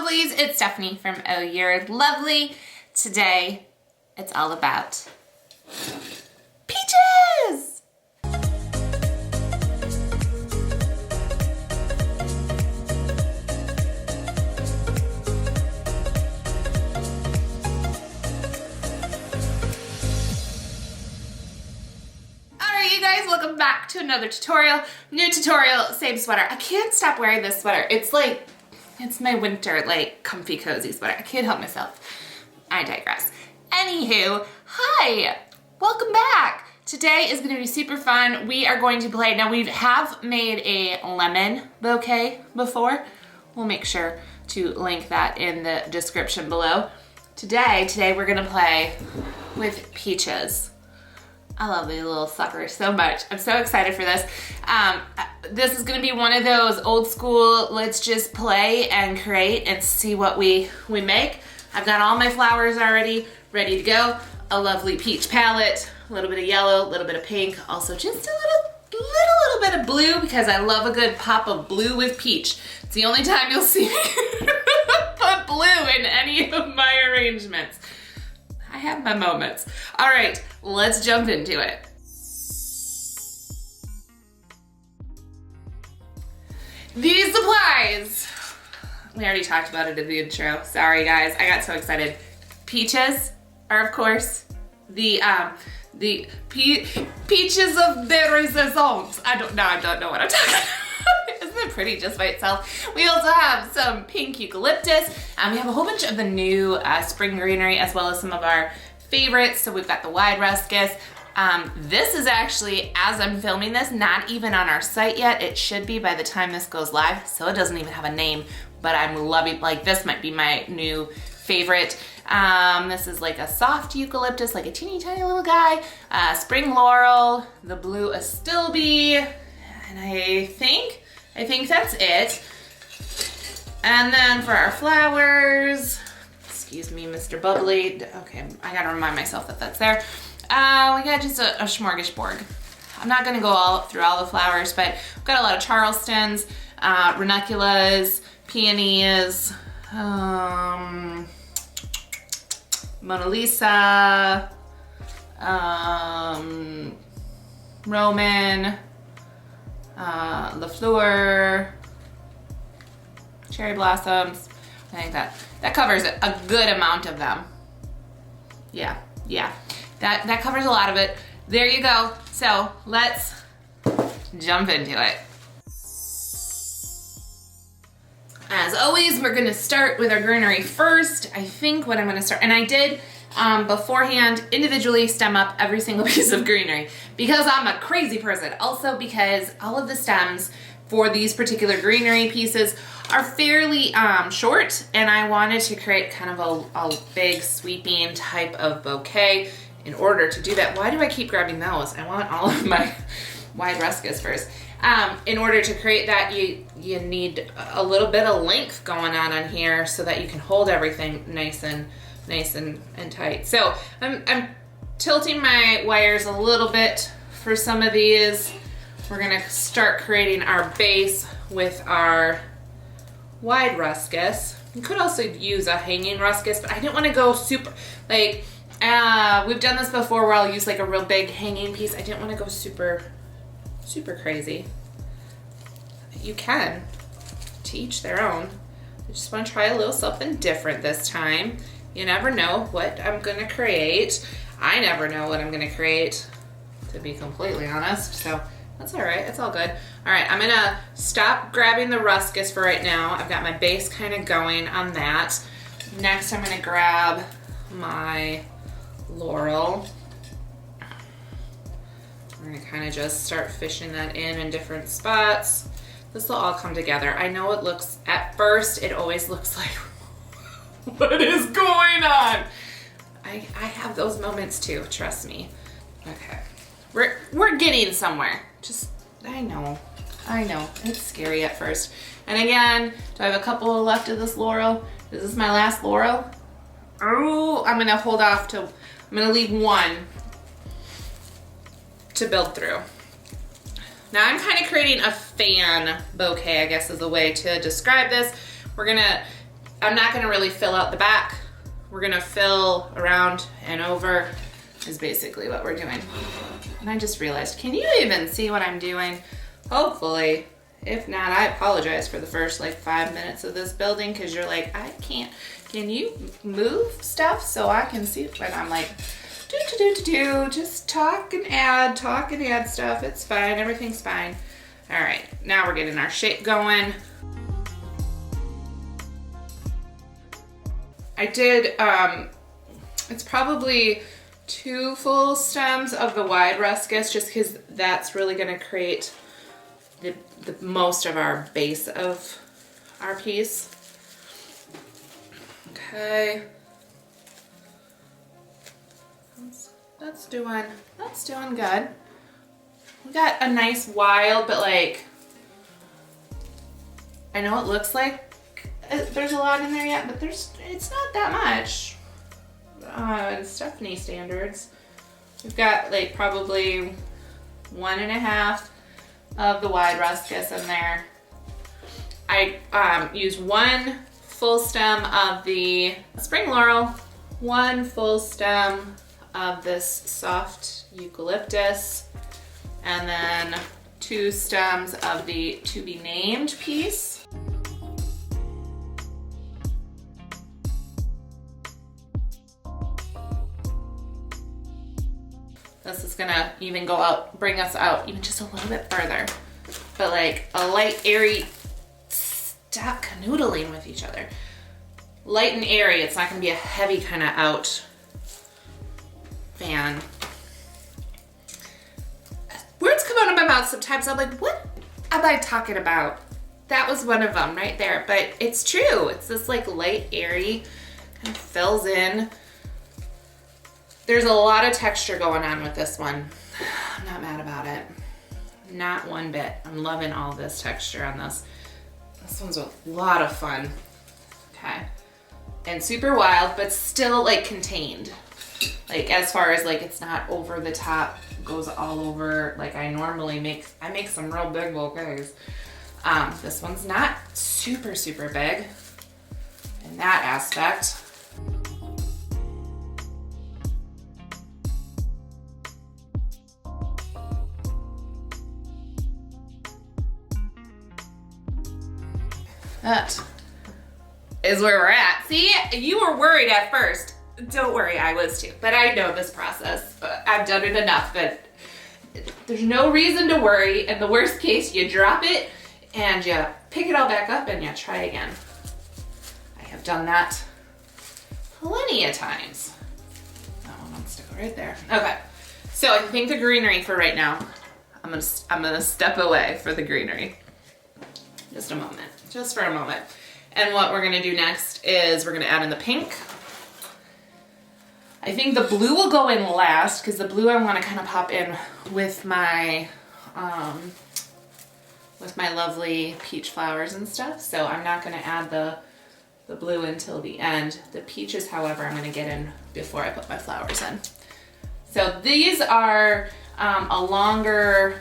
lovelies, it's Stephanie from Oh You're Lovely. Today, it's all about peaches! Alright you guys, welcome back to another tutorial. New tutorial, same sweater. I can't stop wearing this sweater. It's my winter, like, comfy, cozy sweater. I can't help myself. I digress. Anywho, hi! Welcome back! Today is gonna be super fun. We are going to play, now we have made a lemon bouquet before. We'll make sure to link that in the description below. Today we're gonna play with peaches. I love these little suckers so much. I'm so excited for this. This is gonna be one of those old school, let's just play and create and see what we make. I've got all my flowers already ready to go. A lovely peach palette, a little bit of yellow, a little bit of pink, also just a little bit of blue because I love a good pop of blue with peach. It's the only time you'll see me put blue in any of my arrangements. I have my moments. All right, let's jump into it. These supplies. We already talked about it in the intro. Sorry guys, I got so excited. Peaches are of course the peaches of the Renaissance. I don't know what I'm talking about. Isn't it pretty just by itself? We also have some pink eucalyptus. We have a whole bunch of the new spring greenery as well as some of our favorites. So we've got the wide ruscus. This is actually, as I'm filming this, not even on our site yet. It should be by the time this goes live, so it doesn't even have a name, but I'm loving, like this might be my new favorite. This is like a soft eucalyptus, like a teeny tiny little guy. Spring laurel, the blue astilbe, and I think that's it. And then for our flowers, excuse me, Mr. Bubbly. Okay, I gotta remind myself that that's there. We got just a smorgasbord. I'm not gonna go through all the flowers, but we've got a lot of Charlestons, Ranunculus, Peonies, Mona Lisa, Roman, the Fleur, cherry blossoms. I think that covers a good amount of them. Yeah. That covers a lot of it. There you go. So let's jump into it. As always, we're gonna start with our greenery first. I think what I'm gonna start, and I did beforehand individually stem up every single piece of greenery because I'm a crazy person. Also because all of the stems for these particular greenery pieces are fairly short, and I wanted to create kind of a big sweeping type of bouquet. In order to do that, why do I keep grabbing those? I want all of my wide ruscus first. In order to create that, you need a little bit of length going on here so that you can hold everything nice and tight. So I'm tilting my wires a little bit for some of these. We're gonna start creating our base with our wide ruscus. You could also use a hanging ruscus, but I didn't want to go super, like, we've done this before where I'll use like a real big hanging piece. I didn't want to go super crazy. You can, to each their own. I just want to try a little something different this time. You never know what I'm gonna create. I never know what I'm gonna create, to be completely honest, so that's all right, it's all good. All right, I'm gonna stop grabbing the ruscus for right now. I've got my base kind of going on that. Next, I'm gonna grab my laurel. We're gonna kind of just start fishing that in different spots. This will all come together. I know it looks, at first, it always looks like, what is going on? I have those moments too, trust me. Okay, we're getting somewhere. Just, I know, it's scary at first. And again, do I have a couple left of this laurel? Is this my last laurel? Oh, I'm gonna hold off to, I'm gonna leave one to build through. Now I'm kind of creating a fan bouquet, I guess is a way to describe this. We're gonna I'm not gonna really fill out the back. We're gonna fill around and over is basically what we're doing. And I just realized, can you even see what I'm doing? Hopefully. If not, I apologize for the first like 5 minutes of this building because you're like, I can't, can you move stuff so I can see it? And I'm like, just talk and add stuff. It's fine, everything's fine. All right, now we're getting our shape going. I did, it's probably 2 full stems of the wide ruscus just because that's really gonna create the most of our base of our piece. Okay. That's doing good. We got a nice wild, but like, I know it looks like there's a lot in there yet, but it's not that much. In Stephanie standards. We've got like probably 1.5 of the wide ruscus in there. I used 1 full stem of the spring laurel, 1 full stem of this soft eucalyptus, and then 2 stems of the to be named piece. This is gonna even go out, bring us out even just a little bit further. But like a light, airy, stop canoodling with each other. Light and airy, it's not gonna be a heavy kind of out fan. Words come out of my mouth sometimes, I'm like, what am I talking about? That was one of them right there, but it's true. It's this like light, airy, kind of fills in. There's a lot of texture going on with this one. I'm not mad about it. Not one bit. I'm loving all this texture on this. This one's a lot of fun. Okay. And super wild, but still like contained. Like as far as like it's not over the top, goes all over like I normally make. I make some real big bouquets. This one's not super, super big in that aspect. That is where we're at. See, you were worried at first. Don't worry, I was too. But I know this process. I've done it enough that there's no reason to worry. In the worst case, you drop it and you pick it all back up and you try again. I have done that plenty of times. That one wants to go right there. Okay, so I think the greenery for right now. I'm gonna step away for the greenery. Just a moment. Just for a moment. And what we're gonna do next is we're gonna add in the pink. I think the blue will go in last because the blue I wanna kind of pop in with my lovely peach flowers and stuff. So I'm not gonna add the blue until the end. The peaches, however, I'm gonna get in before I put my flowers in. So these are a longer,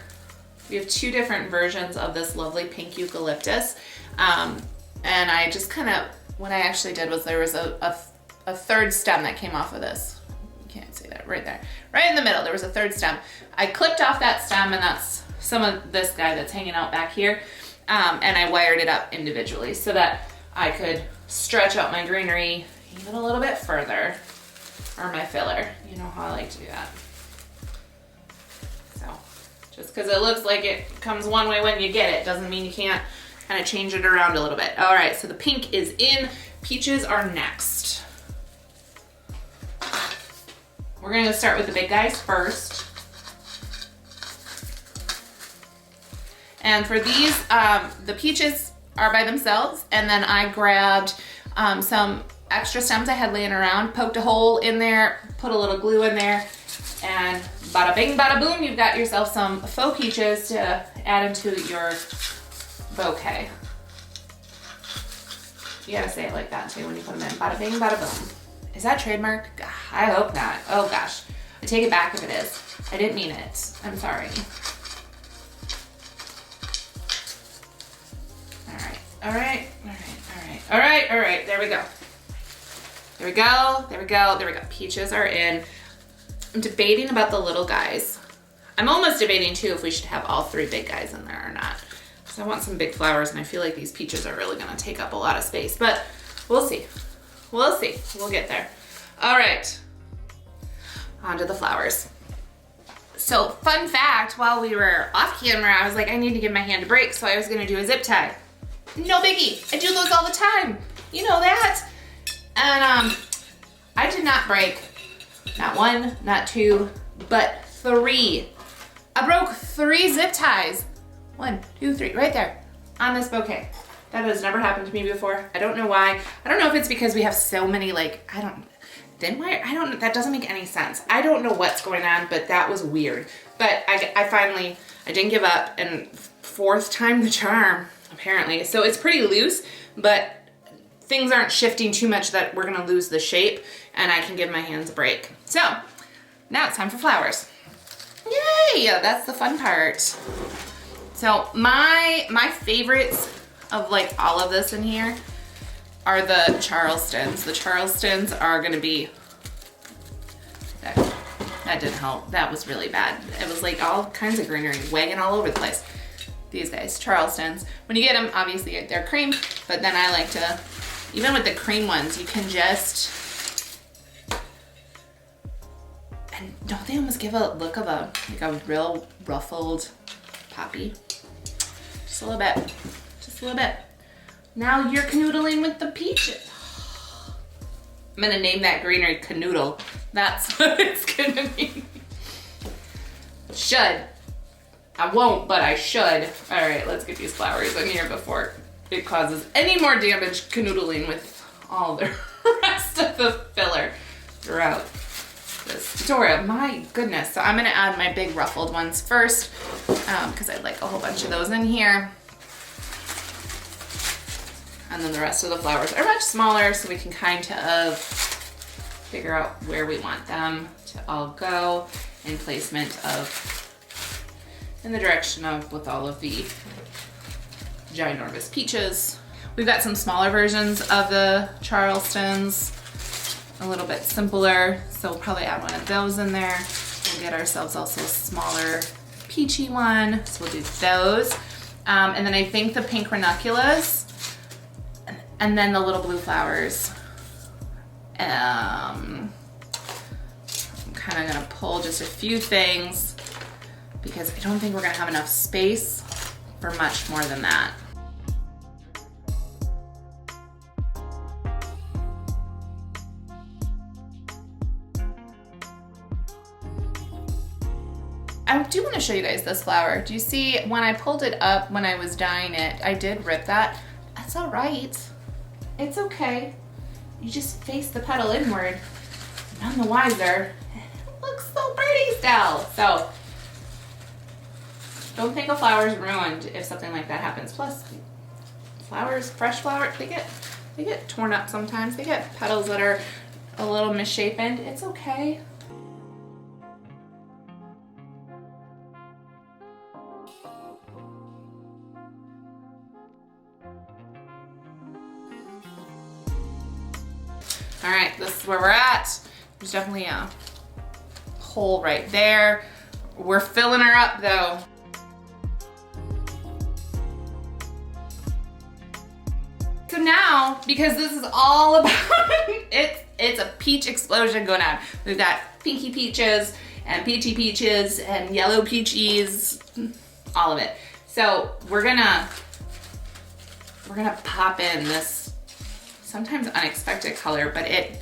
we have 2 different versions of this lovely pink eucalyptus. And I just kind of, what I actually did was there was a 3rd stem that came off of this. You can't see that right there. Right in the middle, there was a 3rd stem. I clipped off that stem and that's some of this guy that's hanging out back here. And I wired it up individually so that I could stretch out my greenery even a little bit further, or my filler. You know how I like to do that. So just because it looks like it comes one way when you get it doesn't mean you can't kind of change it around a little bit. All right, so the pink is in. Peaches are next. We're gonna start with the big guys first. And for these, the peaches are by themselves, and then I grabbed some extra stems I had laying around, poked a hole in there, put a little glue in there, and bada bing, bada boom, you've got yourself some faux peaches to add into your bouquet. You gotta say it like that too when you put them in. Bada bing, bada boom. Is that trademark? I hope not. Oh gosh. I take it back if it is. I didn't mean it. I'm sorry. All right. All right, there we go. There we go, there we go, there we go. Peaches are in. I'm debating about the little guys. I'm almost debating too if we should have all 3 big guys in there or not. So I want some big flowers, and I feel like these peaches are really gonna take up a lot of space, but we'll see. We'll see, we'll get there. All right, on to the flowers. So fun fact, while we were off camera, I was like, I need to give my hand a break, so I was gonna do a zip tie. No biggie, I do those all the time. You know that. And I did not break, not 1, not 2, but 3. I broke 3 zip ties. 1, 2, 3, right there on this bouquet. That has never happened to me before. I don't know why. I don't know if it's because we have so many, like, thin wire, that doesn't make any sense. I don't know what's going on, but that was weird. But I didn't give up, and 4th time the charm, apparently. So it's pretty loose, but things aren't shifting too much that we're gonna lose the shape, and I can give my hands a break. So now it's time for flowers. Yay, that's the fun part. So my favorites of like all of this in here are the Charlestons. The Charlestons are gonna be, that didn't help. That was really bad. It was like all kinds of greenery wagging all over the place. These guys, Charlestons. When you get them, obviously they're cream, but then I like to, even with the cream ones, you can just, and don't they almost give a look of a real ruffled poppy? Just a little bit, just a little bit. Now you're canoodling with the peaches. I'm gonna name that greenery Canoodle. That's what it's gonna be. Should. I won't, but I should. All right, let's get these flowers in here before it causes any more damage canoodling with all the rest of the filler throughout this tutorial. My goodness. So I'm gonna add my big ruffled ones first because I'd like a whole bunch of those in here. And then the rest of the flowers are much smaller, so we can kind of figure out where we want them to all go in placement of, in the direction of with all of the ginormous peaches. We've got some smaller versions of the Charlestons, a little bit simpler, so we'll probably add one of those in there. We'll get ourselves also a smaller peachy one, so we'll do those. And then I think the pink ranunculus, and then the little blue flowers. I'm kind of gonna pull just a few things because I don't think we're gonna have enough space for much more than that. I do want to show you guys this flower. Do you see when I pulled it up when I was dyeing it, I did rip that. That's all right. It's okay. You just face the petal inward. None the wiser. It looks so pretty still. So don't think a flower's ruined if something like that happens. Plus, flowers, fresh flowers, they get torn up sometimes. They get petals that are a little misshapen. It's okay. All right, this is where we're at. There's definitely a hole right there. We're filling her up though. So now, because this is all about, it's a peach explosion going on. We've got pinky peaches and peachy peaches and yellow peachies, all of it. So we're gonna pop in this sometimes unexpected color, but it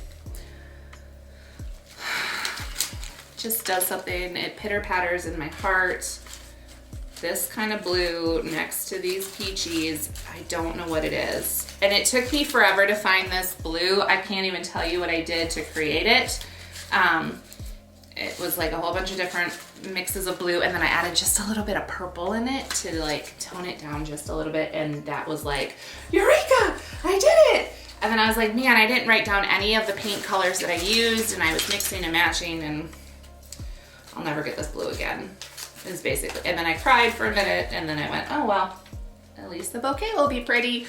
just does something. It pitter patters in my heart. This kind of blue next to these peaches, I don't know what it is. And it took me forever to find this blue. I can't even tell you what I did to create it. It was like a whole bunch of different mixes of blue, and then I added just a little bit of purple in it to like tone it down just a little bit, and that was like, Eureka! I did it! And then I was like, man, I didn't write down any of the paint colors that I used, and I was mixing and matching, and I'll never get this blue again. Is basically, and then I cried for a minute, and then I went, oh well, at least the bouquet will be pretty.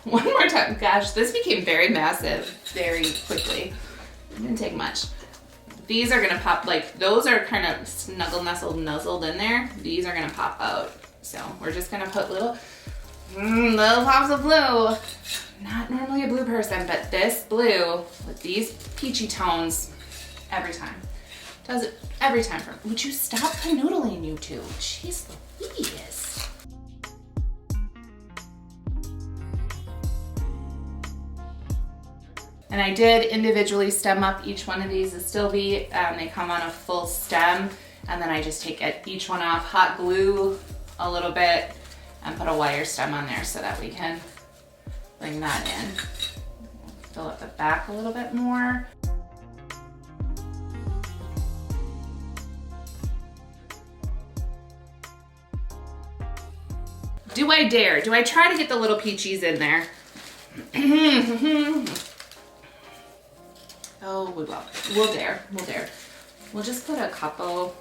One more time. Gosh, this became very massive very quickly. It didn't take much. These are gonna pop, like those are kind of snuggle nestled nuzzled in there. These are gonna pop out. So we're just gonna put little pops of blue. Not normally a blue person, but this blue with these peachy tones every time. Does it every time for me. Would you stop canoodling, you two? Jeez Louise. And I did individually stem up each one of these. It still be, they come on a full stem, and then I just take each one off, hot glue a little bit, and put a wire stem on there so that we can bring that in. Fill up the back a little bit more. Do I dare? Do I try to get the little peachies in there? Oh, we will. We'll dare. We'll dare. We'll just put a couple.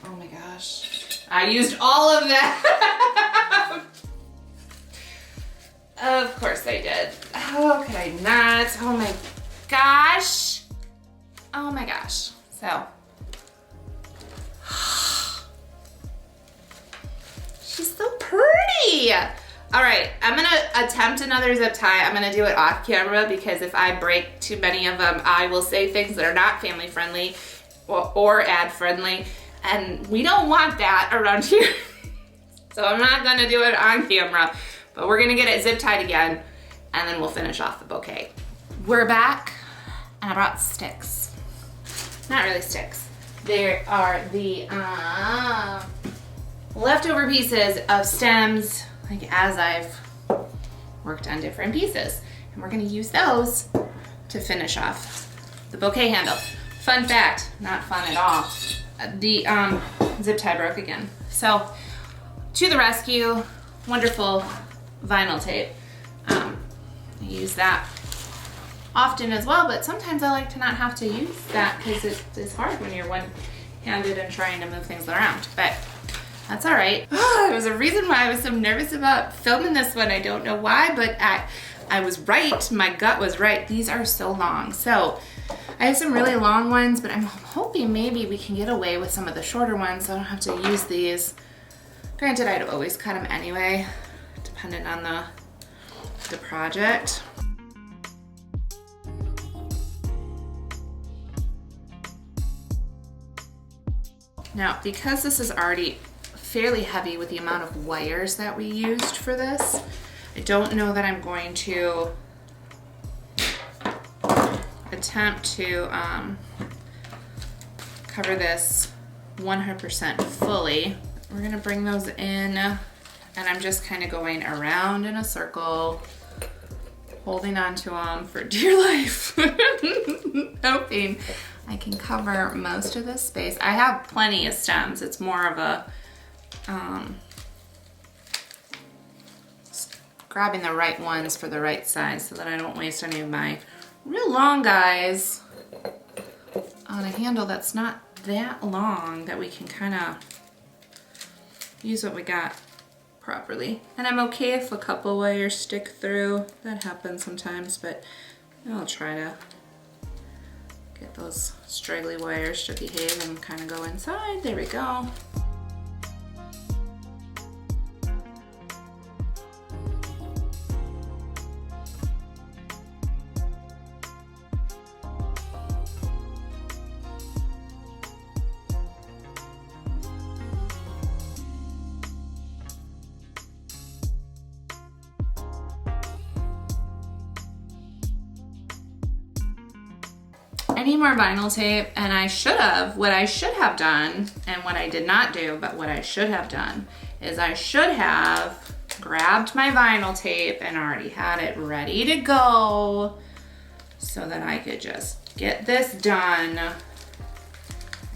Oh my gosh. I used all of that. Of course I did. How could I not? Oh my gosh. Oh my gosh. So. She's so pretty. All right, I'm gonna attempt another zip tie. I'm gonna do it off camera because if I break too many of them, I will say things that are not family friendly or ad friendly. And we don't want that around here. So I'm not gonna do it on camera, but we're gonna get it zip tied again and then we'll finish off the bouquet. We're back and I brought sticks. Not really sticks. There are the leftover pieces of stems, like as I've worked on different pieces. And we're gonna use those to finish off the bouquet handle. Fun fact, not fun at all. The zip tie broke again. So, to the rescue, wonderful vinyl tape. I use that often as well, but sometimes I like to not have to use that because it's hard when you're one-handed and trying to move things around, but that's all right. There was a reason why I was so nervous about filming this one. I don't know why, but I was right. My gut was right. These are so long. So I have some really long ones, but I'm hoping maybe we can get away with some of the shorter ones so I don't have to use these. Granted, I'd always cut them anyway, depending on the project. Now, because this is already fairly heavy with the amount of wires that we used for this, I don't know that I'm going to attempt to cover this 100% fully. We're gonna bring those in and I'm just kind of going around in a circle, holding on to them for dear life, hoping I can cover most of this space. I have plenty of stems. It's more of a grabbing the right ones for the right size so that I don't waste any of my real long guys on a handle that's not that long, that we can kind of use what we got properly. And I'm okay if a couple wires stick through. That happens sometimes, but I'll try to get those straggly wires to behave and kind of go inside. There we go. I need more vinyl tape, and what I should have done, and what I did not do, but what I should have done, is I should have grabbed my vinyl tape and already had it ready to go so that I could just get this done.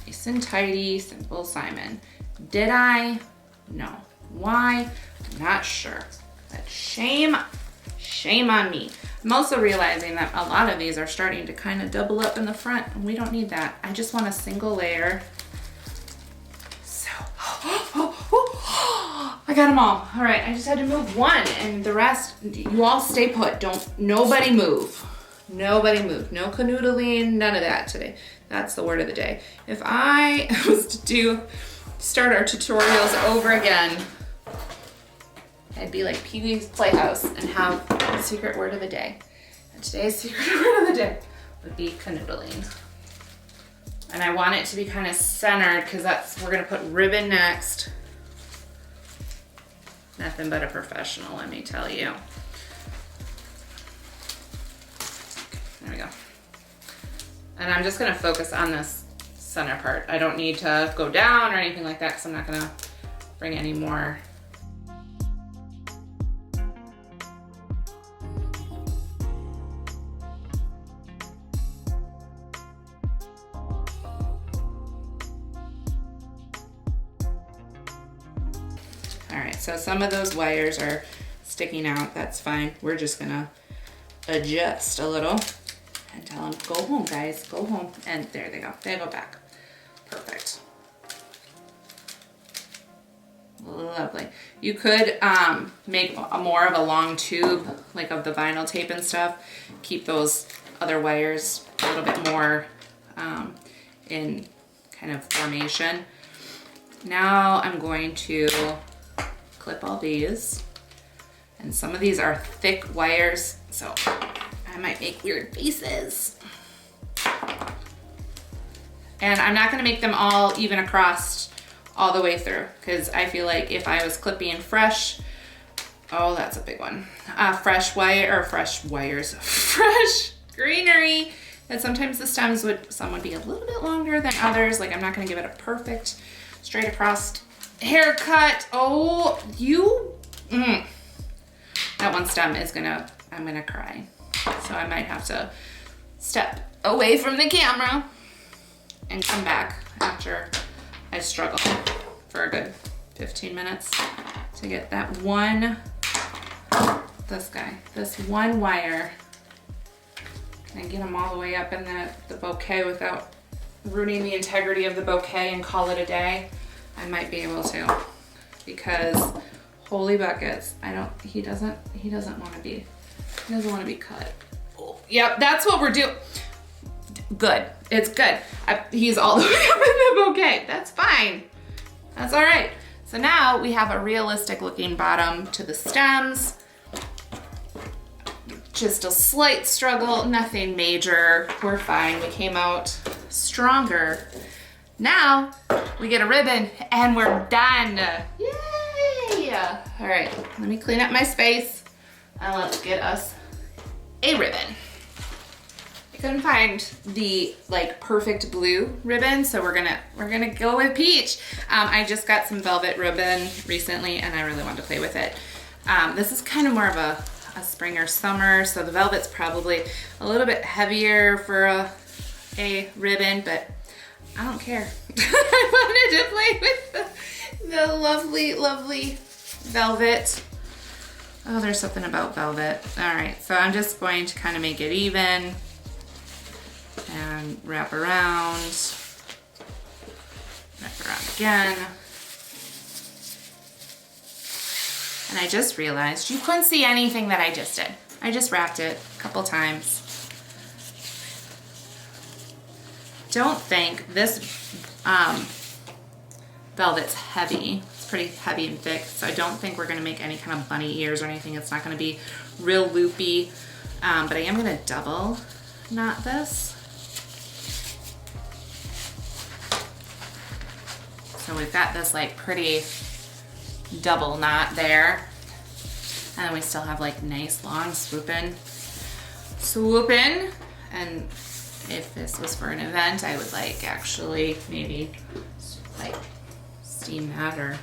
Nice and tidy, simple Simon. Did I? No. Why? I'm not sure. But shame on me. I'm also realizing that a lot of these are starting to kind of double up in the front, and we don't need that. I just want a single layer I got them all. All right, I just had to move one, and the rest, you all stay put. Nobody move. Nobody move. No canoodling, none of that today. That's the word of the day. If I was to start our tutorials over again, I'd be like Pee-wee's Playhouse and have the secret word of the day. And today's secret word of the day would be canoodling. And I want it to be kind of centered because we're gonna put ribbon next. Nothing but a professional, let me tell you. There we go. And I'm just gonna focus on this center part. I don't need to go down or anything like that because I'm not gonna bring any more. All right, so some of those wires are sticking out, that's fine. We're just gonna adjust a little and tell them, go home guys, go home. And there they go back. Perfect. Lovely. You could make more of a long tube, like of the vinyl tape and stuff. Keep those other wires a little bit more in kind of formation. Now I'm going to clip all these. And some of these are thick wires, so I might make weird faces. And I'm not gonna make them all even across all the way through, because I feel like if I was clipping fresh, oh, that's a big one. Fresh greenery, and sometimes the stems some would be a little bit longer than others. Like I'm not gonna give it a perfect straight across haircut. Oh, that one stem is I'm gonna cry. So I might have to step away from the camera and come back after I struggle for a good 15 minutes to get that one, this one wire, and get them all the way up in the bouquet without ruining the integrity of the bouquet and call it a day. I might be able to, because holy buckets, he doesn't want to be cut. Oh, yep, that's what we're doing. Good, it's good. He's all the way up in the bouquet. That's fine, that's all right. So now we have a realistic looking bottom to the stems. Just a slight struggle, nothing major. We're fine, we came out stronger. Now we get a ribbon and we're done. Yay! All right, let me clean up my space and let's get us a ribbon. I couldn't find the perfect blue ribbon, so we're gonna go with peach. I just got some velvet ribbon recently and I really wanted to play with it. This is kind of more of a spring or summer, so the velvet's probably a little bit heavier for a ribbon, but I don't care. I wanted to play with the lovely, lovely velvet. Oh, there's something about velvet. All right, so I'm just going to kind of make it even and wrap around again. And I just realized you couldn't see anything that I just did. I just wrapped it a couple times. Don't think this velvet's heavy. It's pretty heavy and thick, so I don't think we're gonna make any kind of bunny ears or anything. It's not gonna be real loopy, but I am gonna double knot this. So we've got this pretty double knot there. And then we still have nice long swooping. And if this was for an event, I would actually maybe steam that or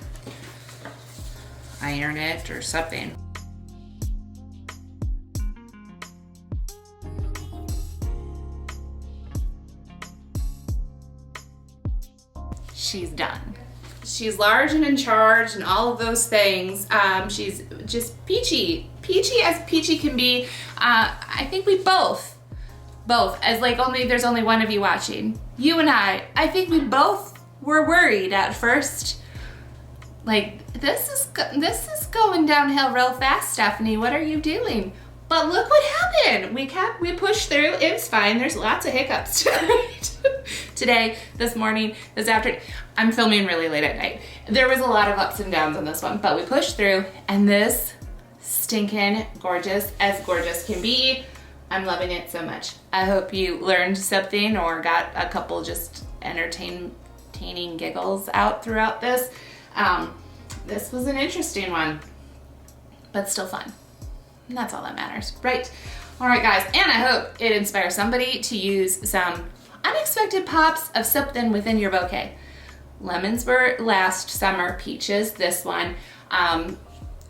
iron it or something. She's done. She's large and in charge and all of those things. She's just peachy. Peachy as peachy can be. I think we both, as there's only one of you watching. You and I think we both were worried at first. this is going downhill real fast, Stephanie. What are you doing? But look what happened. We pushed through. It was fine. There's lots of hiccups tonight. Today, this morning, this afternoon. I'm filming really late at night. There was a lot of ups and downs on this one, but we pushed through, and this stinking gorgeous, as gorgeous can be. I'm loving it so much. I hope you learned something or got a couple just entertaining giggles out throughout this. This was an interesting one, but still fun. And that's all that matters, right? All right, guys, and I hope it inspires somebody to use some unexpected pops of something within your bouquet. Lemons were last summer, peaches this one. I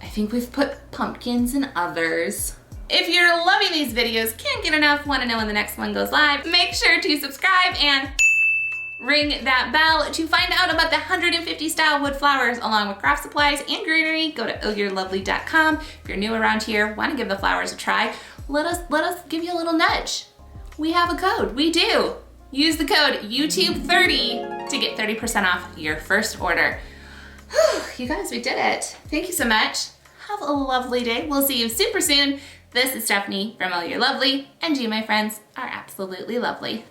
think we've put pumpkins in others. If you're loving these videos, can't get enough, want to know when the next one goes live, make sure to subscribe and ring that bell to find out about the 150 style wood flowers along with craft supplies and greenery. Go to ohyourlovely.com. If you're new around here, want to give the flowers a try, let us give you a little nudge. We have a code, we do. Use the code YouTube30 to get 30% off your first order. You guys, we did it. Thank you so much. Have a lovely day. We'll see you super soon. This is Stephanie from Oh You're Lovely, and you, my friends, are absolutely lovely.